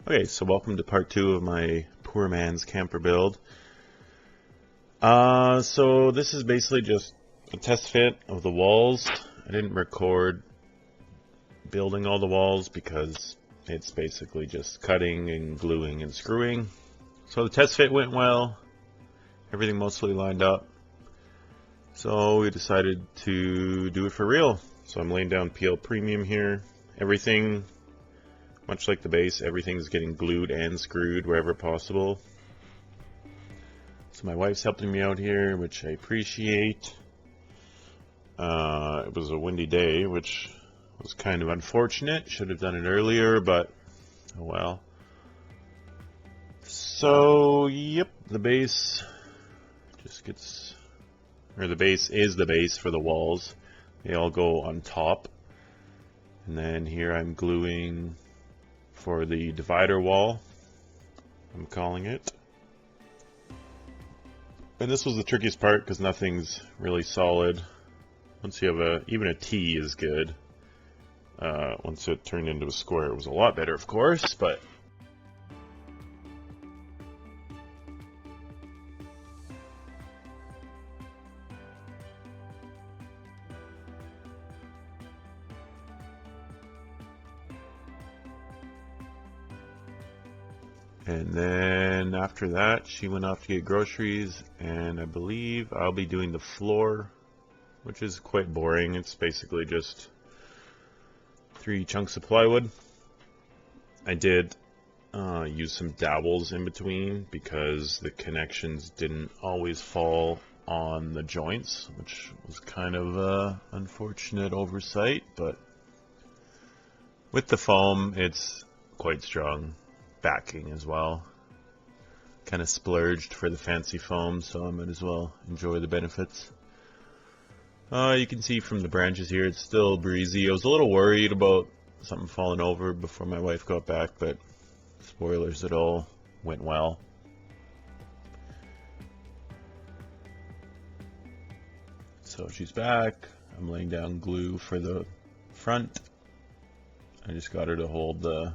Okay, so welcome to part 2 of my poor man's camper build. So this is basically just a test fit of the walls. I didn't record building all the walls because it's basically just cutting and gluing and screwing. So the test fit went well. Everything mostly lined up. So we decided to do it for real. So I'm laying down PL Premium here. Everything, much like the base, everything's getting glued and screwed wherever possible. So my wife's helping me out here, which I appreciate. It was a windy day, which was kind of unfortunate. Should have done it earlier, but oh well. So, yep, the base just gets, or the base is the base for the walls. They all go on top. And then here I'm gluing for the divider wall, I'm calling it. And this was the trickiest part because nothing's really solid. Once you have even a T is good. Once it turned into a square, it was a lot better, of course, but. And then after that, she went off to get groceries, and I believe I'll be doing the floor, which is quite boring. It's basically just 3 chunks of plywood. I did use some dowels in between because the connections didn't always fall on the joints, which was kind of an unfortunate oversight, but with the foam, it's quite strong. Backing as well. Kind of splurged for the fancy foam, so I might as well enjoy the benefits. You can see from the branches here, it's still breezy. I was a little worried about something falling over before my wife got back, but spoilers, it all went well. So she's back. I'm laying down glue for the front. I just got her to hold the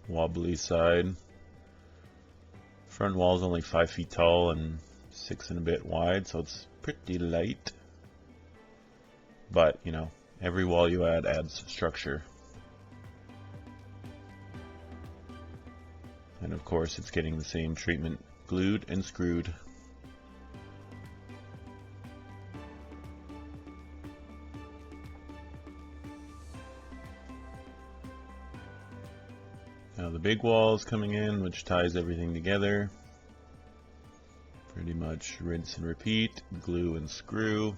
wobbly side. Front wall is only 5 feet tall and 6 and a bit wide, so it's pretty light. But, you know, every wall you add adds structure. And of course, it's getting the same treatment, glued and screwed. Now the big wall is coming in, which ties everything together. Pretty much rinse and repeat, glue and screw.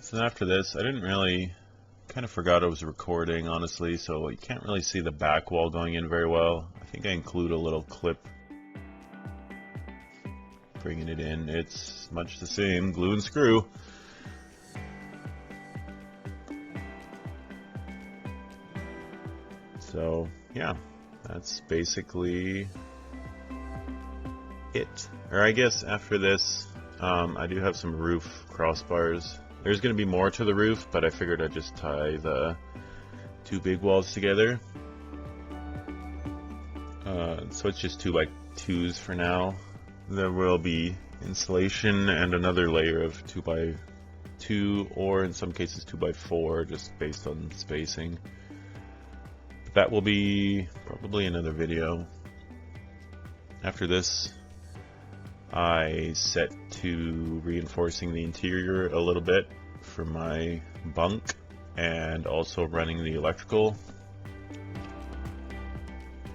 So after this, I didn't really, kind of forgot I was recording, honestly, so you can't really see the back wall going in very well. I think I include a little clip bringing it in. It's much the same, glue and screw. So yeah, that's basically it. Or I guess after this, I do have some roof crossbars. There's going to be more to the roof, but I figured I'd just tie the 2 big walls together. So it's just 2x2s for now. There will be insulation and another layer of 2x2, or in some cases 2x4, just based on spacing. But that will be probably another video. After this, I set to reinforcing the interior a little bit for my bunk and also running the electrical.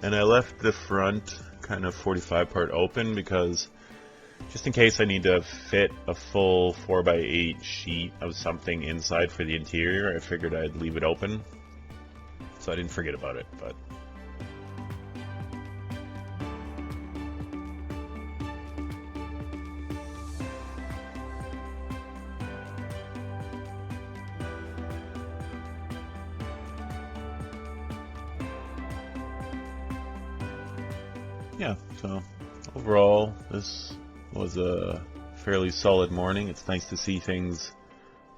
And I left the front kind of 45 part open because just in case I need to fit a full 4x8 sheet of something inside for the interior, I figured I'd leave it open. So I didn't forget about it, but yeah, so overall, this was a fairly solid morning. It's nice to see things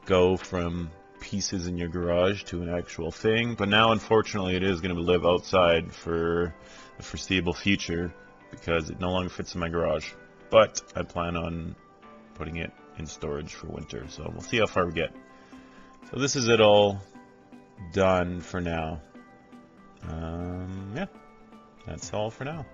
go from pieces in your garage to an actual thing, but now unfortunately it is going to live outside for the foreseeable future because it no longer fits in my garage. But I plan on putting it in storage for winter, so we'll see how far we get. So this is it all done for now. Yeah, that's all for now.